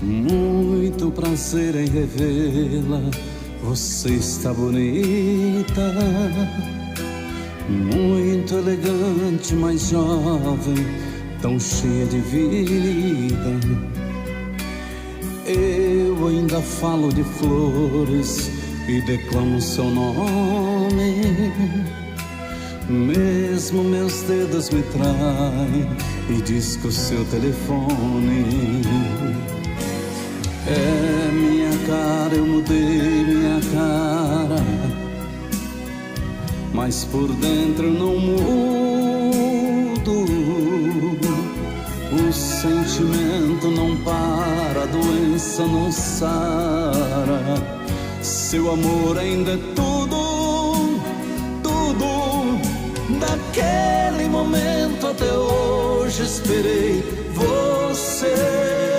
Muito prazer em revê-la, você está bonita, muito elegante, mas jovem, tão cheia de vida. Eu ainda falo de flores e declamo seu nome, mesmo meus dedos me traem e diz que o seu telefone é minha cara. Eu mudei minha cara, mas por dentro não mudo. O sentimento não para, a doença não sara. Seu amor ainda é tudo, tudo. Daquele momento até hoje esperei você.